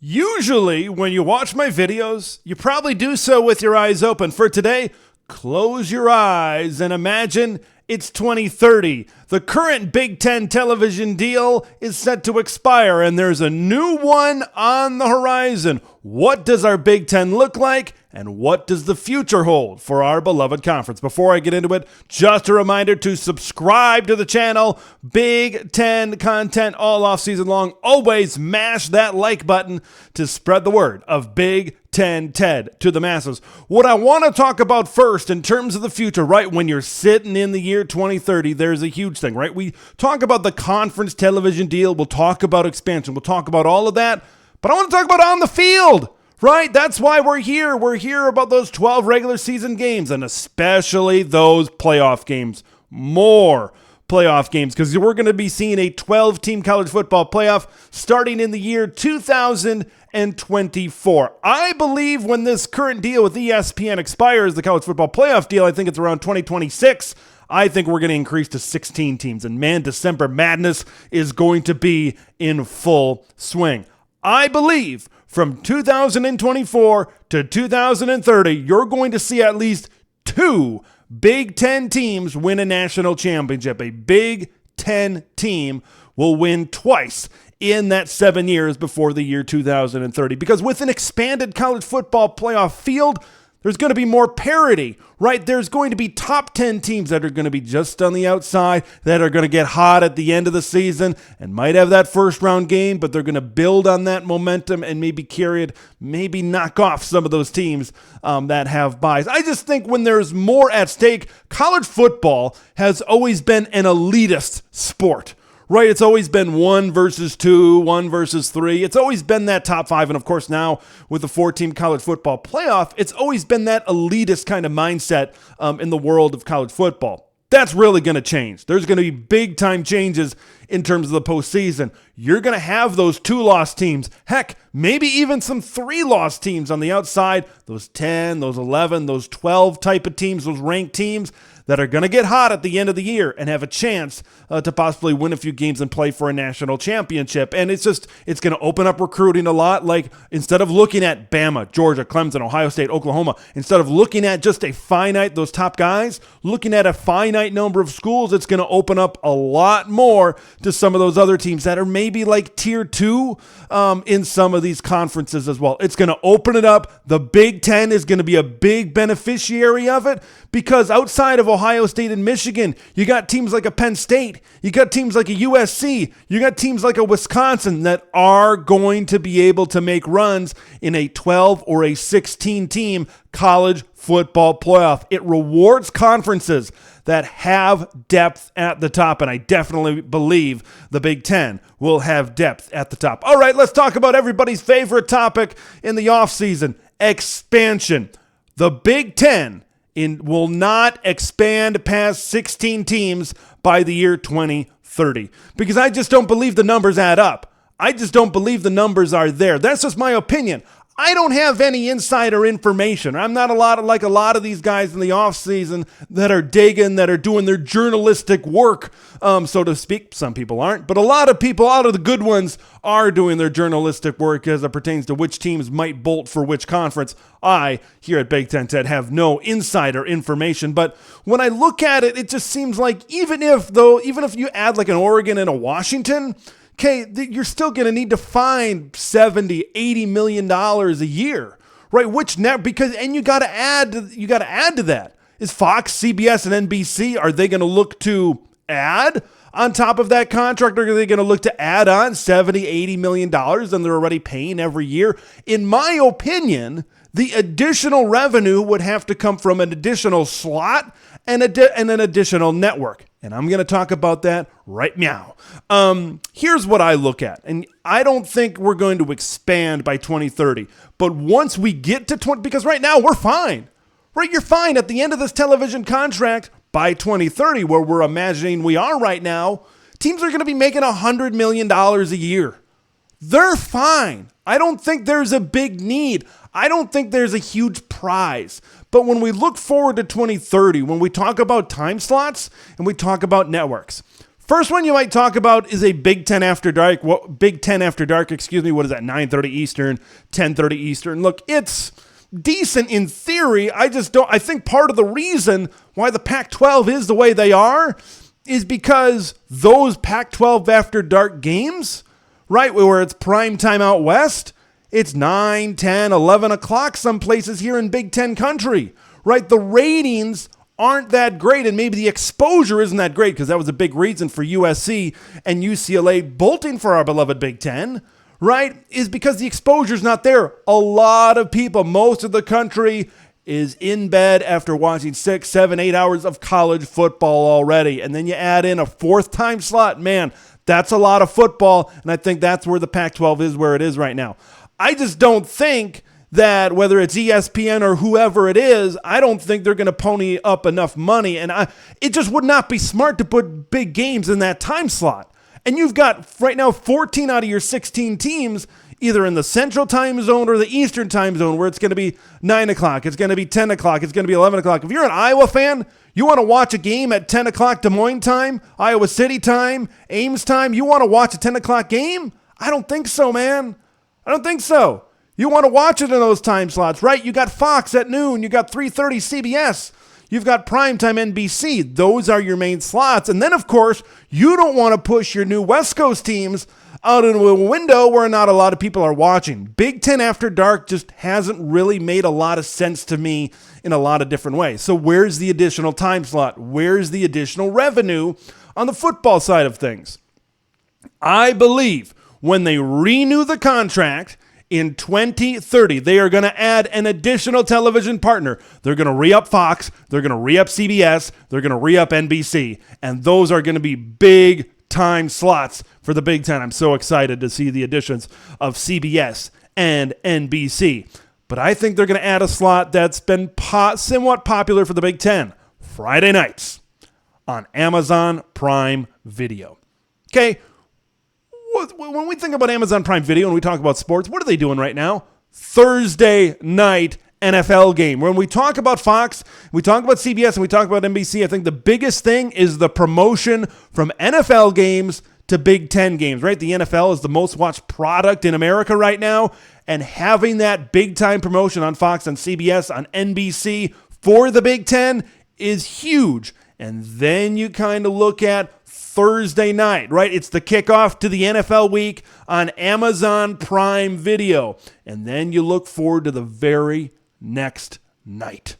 Usually, when you watch my videos, you probably do so with your eyes open. For today, close your eyes and imagine it's 2030. The current Big Ten television deal is set to expire, and there's a new one on the horizon. What does our Big Ten look like, and what does the future hold for our beloved conference? Before I get into it, just a reminder to subscribe to the channel. Big Ten content all off season long. Always mash that like button to spread the word of Big Ten TED to the masses. What I want to talk about first in terms of the future, right, when you're sitting in the year 2030, there's a huge thing, right? We talk about the conference television deal. We'll talk about expansion. We'll talk about all of that. But I want to talk about on the field. Right? That's why we're here. We're here about those 12 regular season games and especially those playoff games. More playoff games because we're going to be seeing a 12-team college football playoff starting in the year 2024. I believe when this current deal with ESPN expires, the college football playoff deal, I think it's around 2026. I think we're going to increase to 16 teams. And man, December Madness is going to be in full swing. I believe from 2024 to 2030, you're going to see at least two Big Ten teams win a national championship. A Big Ten team will win twice in that 7 years before the year 2030. Because with an expanded college football playoff field, there's going to be more parity, right? There's going to be top 10 teams that are going to be just on the outside, that are going to get hot at the end of the season and might have that first round game, but they're going to build on that momentum and maybe carry it, maybe knock off some of those teams that have buys. I just think when there's more at stake, college football has always been an elitist sport. Right, it's always been 1 versus 2, 1 versus 3. It's always been that top 5. And of course, now with the 4-team college football playoff, it's always been that elitist kind of mindset in the world of college football. That's really going to change. There's going to be big time changes in terms of the postseason. You're going to have those 2-loss teams. Heck, maybe even some 3-loss teams on the outside. Those 10, those 11, those 12 type of teams, those ranked teams that are going to get hot at the end of the year and have a chance to possibly win a few games and play for a national championship. And it's going to open up recruiting a lot. Like instead of looking at Bama, Georgia, Clemson, Ohio State, Oklahoma, instead of looking at just those top guys, looking at a finite number of schools, it's going to open up a lot more to some of those other teams that are maybe like tier 2 in some of these conferences as well. It's going to open it up. The Big Ten is going to be a big beneficiary of it because outside of Ohio State and Michigan, you got teams like a Penn State, you got teams like a USC, you got teams like a Wisconsin that are going to be able to make runs in a 12 or a 16 team college football playoff. It rewards conferences that have depth at the top, and I definitely believe the Big Ten will have depth at the top. All right, let's talk about everybody's favorite topic in the offseason, expansion. The Big Ten will not expand past 16 teams by the year 2030 because I just don't believe the numbers add up. I just don't believe the numbers are there. That's just my opinion. I don't have any insider information. I'm not a lot of these guys in the offseason that are digging, that are doing their journalistic work, so to speak. Some people aren't, but a lot of people, out of the good ones, are doing their journalistic work as it pertains to which teams might bolt for which conference. I, here at Big Ten TED, have no insider information, but when I look at it, it just seems like even if you add like an Oregon and a Washington, okay, you're still going to need to find $70-80 million a year, right? And you got to add to that. Is Fox, CBS, and NBC, are they going to look to add on top of that contract, or are they going to look to add on $70-80 million and they're already paying every year? In my opinion, the additional revenue would have to come from an additional slot and an additional network. And I'm going to talk about that right now. Here's what I look at. And I don't think we're going to expand by 2030. But once we get to because right now we're fine. Right? You're fine at the end of this television contract by 2030, where we're imagining we are right now. Teams are going to be making $100 million a year. They're fine. I don't think there's a big need. I don't think there's a huge prize. But when we look forward to 2030, when we talk about time slots and we talk about networks, First one you might talk about is a Big Ten After Dark. Big Ten After Dark, excuse me. What is that? 9:30 Eastern, 10:30 Eastern. Look, it's decent in theory. I think part of the reason why the Pac-12 is the way they are is because those Pac-12 After Dark games, right, where it's prime time out west, it's 9, 10, 11 o'clock some places here in Big Ten country, right? The ratings aren't that great, and maybe the exposure isn't that great, because that was a big reason for USC and UCLA bolting for our beloved Big Ten, right, is because the exposure's not there. A lot of people, most of the country, is in bed after watching 6, 7, 8 hours of college football already. And then you add in a fourth time slot. Man, that's a lot of football, and I think that's where the Pac-12 is where it is right now. I just don't think that whether it's ESPN or whoever it is, I don't think they're going to pony up enough money. And it just would not be smart to put big games in that time slot. And you've got right now 14 out of your 16 teams either in the Central Time Zone or the Eastern Time Zone, where it's going to be 9 o'clock, it's going to be 10 o'clock, it's going to be 11 o'clock. If you're an Iowa fan, you want to watch a game at 10 o'clock Des Moines time, Iowa City time, Ames time, you want to watch a 10 o'clock game? I don't think so, man. I don't think so. You want to watch it in those time slots, right? You got Fox at noon. You got 3:30 CBS. You've got primetime NBC. Those are your main slots. And then, of course, you don't want to push your new West Coast teams out into a window where not a lot of people are watching. Big Ten After Dark just hasn't really made a lot of sense to me in a lot of different ways. So where's the additional time slot? Where's the additional revenue on the football side of things? I believe when they renew the contract in 2030, they are going to add an additional television partner. They're going to re-up Fox. They're going to re-up CBS. They're going to re-up NBC. And those are going to be big time slots for the Big Ten. I'm so excited to see the additions of CBS and NBC. But I think they're going to add a slot that's been somewhat popular for the Big Ten. Friday nights on Amazon Prime Video. Okay. When we think about Amazon Prime Video and we talk about sports, what are they doing right now? Thursday night NFL game. When we talk about Fox, we talk about CBS, and we talk about NBC, I think the biggest thing is the promotion from NFL games to Big Ten games, right? The NFL is the most watched product in America right now, and having that big-time promotion on Fox, on CBS, on NBC for the Big Ten is huge. And then you kind of look at Thursday night, right? It's the kickoff to the NFL week on Amazon Prime Video. And then you look forward to the very next night.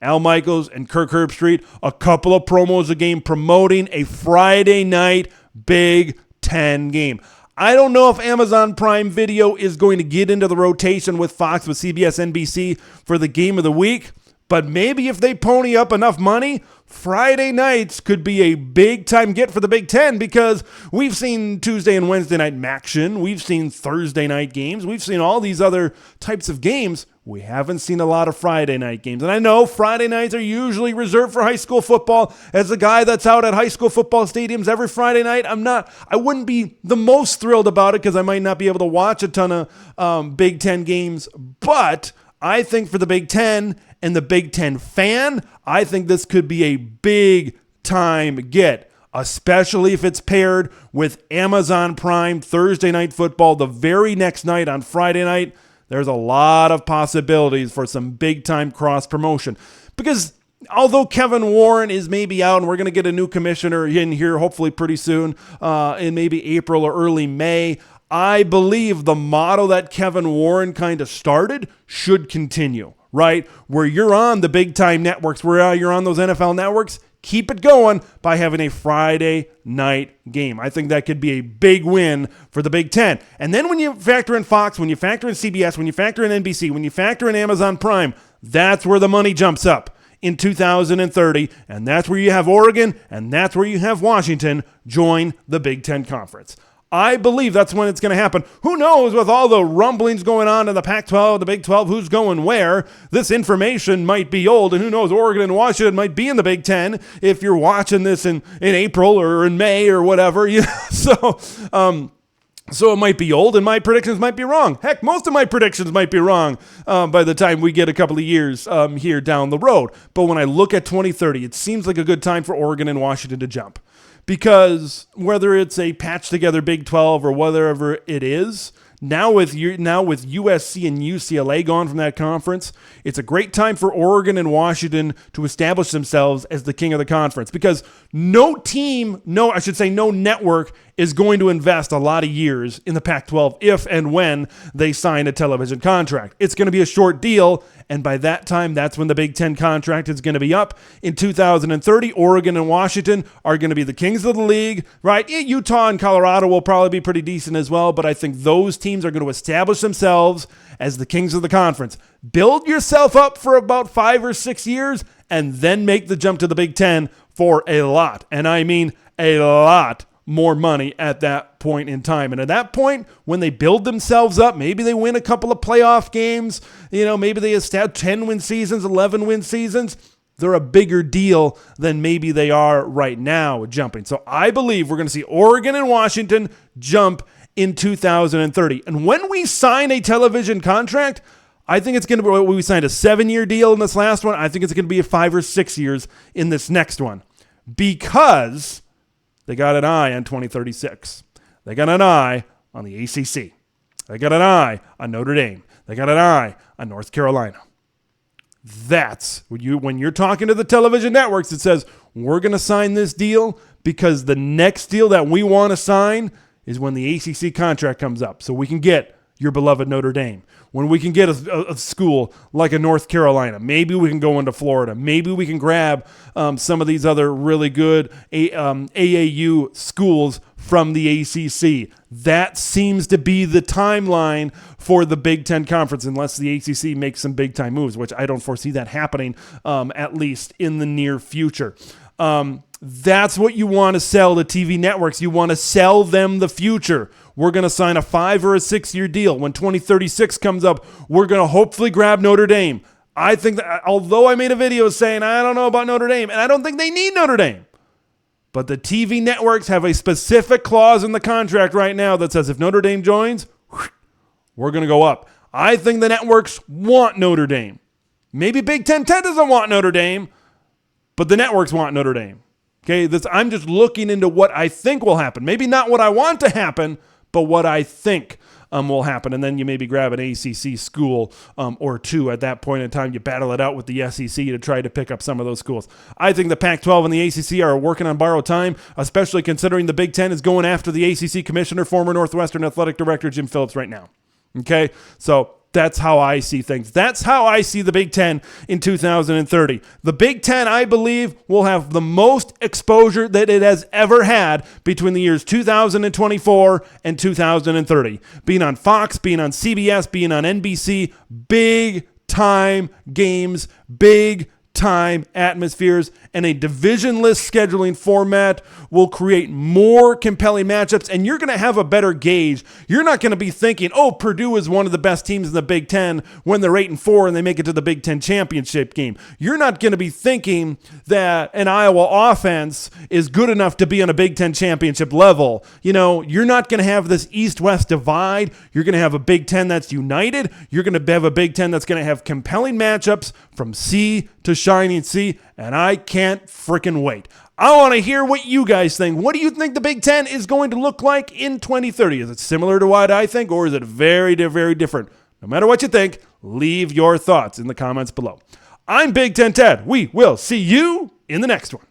Al Michaels and Kirk Herbstreit, a couple of promos a game promoting a Friday night Big Ten game. I don't know if Amazon Prime Video is going to get into the rotation with Fox, with CBS, NBC for the game of the week. But maybe if they pony up enough money, Friday nights could be a big-time get for the Big Ten, because we've seen Tuesday and Wednesday night action. We've seen Thursday night games. We've seen all these other types of games. We haven't seen a lot of Friday night games. And I know Friday nights are usually reserved for high school football. As a guy that's out at high school football stadiums every Friday night, I wouldn't be the most thrilled about it, because I might not be able to watch a ton of Big Ten games. But I think for the Big Ten and the Big Ten fan, I think this could be a big-time get, especially if it's paired with Amazon Prime Thursday Night Football the very next night on Friday night. There's a lot of possibilities for some big-time cross-promotion. Because although Kevin Warren is maybe out, and we're going to get a new commissioner in here hopefully pretty soon, in maybe April or early May, I believe the model that Kevin Warren kind of started should continue, right? Where you're on the big-time networks, where you're on those NFL networks, keep it going by having a Friday night game. I think that could be a big win for the Big Ten. And then when you factor in Fox, when you factor in CBS, when you factor in NBC, when you factor in Amazon Prime, that's where the money jumps up in 2030. And that's where you have Oregon, and that's where you have Washington join the Big Ten Conference. I believe that's when it's going to happen. Who knows, with all the rumblings going on in the Pac-12, the Big 12, who's going where? This information might be old, and who knows, Oregon and Washington might be in the Big Ten if you're watching this in April or in May or whatever. So it might be old, and my predictions might be wrong. Heck, most of my predictions might be wrong by the time we get a couple of years here down the road. But when I look at 2030, it seems like a good time for Oregon and Washington to jump. because whether it's a patch together Big 12 or whatever it is, now with USC and UCLA gone from that conference, it's a great time for Oregon and Washington to establish themselves as the king of the conference, because no network is going to invest a lot of years in the Pac-12 if and when they sign a television contract. It's going to be a short deal, and by that time, that's when the Big Ten contract is going to be up. In 2030, Oregon and Washington are going to be the kings of the league, right? Utah and Colorado will probably be pretty decent as well, but I think those teams are going to establish themselves as the kings of the conference. Build yourself up for about 5 or 6 years, and then make the jump to the Big Ten for a lot, and I mean a lot more money at that point in time. And at that point, when they build themselves up, maybe they win a couple of playoff games, maybe they establish 10-win seasons, 11-win seasons, they're a bigger deal than maybe they are right now jumping. So I believe we're going to see Oregon and Washington jump in 2030. And when we sign a television contract, I think it's going to be, we signed a 7-year deal in this last one. I think it's going to be 5 or 6 years in this next one, because they got an eye on 2036. They got an eye on the ACC. They got an eye on Notre Dame. They got an eye on North Carolina. That's when you're talking to the television networks, it says, we're going to sign this deal because the next deal that we want to sign is when the ACC contract comes up, so we can get your beloved Notre Dame. When we can get a school like a North Carolina, maybe we can go into Florida. Maybe we can grab some of these other really good AAU schools from the ACC. That seems to be the timeline for the Big Ten Conference, unless the ACC makes some big-time moves, which I don't foresee that happening, at least in the near future. That's what you want to sell the TV networks. You want to sell them the future. We're going to sign a 5 or a 6 year deal. When 2036 comes up, we're going to hopefully grab Notre Dame. I think that, although I made a video saying I don't know about Notre Dame, and I don't think they need Notre Dame, but the TV networks have a specific clause in the contract right now that says if Notre Dame joins, we're going to go up. I think the networks want Notre Dame. Maybe Big Ten doesn't want Notre Dame, but the networks want Notre Dame. Okay, I'm just looking into what I think will happen. Maybe not what I want to happen, but what I think will happen. And then you maybe grab an ACC school or two at that point in time. You battle it out with the SEC to try to pick up some of those schools. I think the Pac-12 and the ACC are working on borrowed time, especially considering the Big Ten is going after the ACC commissioner, former Northwestern athletic director Jim Phillips right now. Okay, so that's how I see things. That's how I see the Big Ten in 2030. The Big Ten, I believe, will have the most exposure that it has ever had between the years 2024 and 2030. Being on Fox, being on CBS, being on NBC, big time games, big time atmospheres, and a divisionless scheduling format will create more compelling matchups, and you're going to have a better gauge. You're not going to be thinking, oh, Purdue is one of the best teams in the Big Ten when they're 8-4 and they make it to the Big Ten championship game. You're not going to be thinking that an Iowa offense is good enough to be on a Big Ten championship level. You're not going to have this East-West divide. You're going to have a Big Ten that's united. You're going to have a Big Ten that's going to have compelling matchups from sea to shining sea, and I can't freaking wait. I want to hear what you guys think. What do you think the Big Ten is going to look like in 2030? Is it similar to what I think, or is it very, very different? No matter what you think, leave your thoughts in the comments below. I'm Big Ten Ted. We will see you in the next one.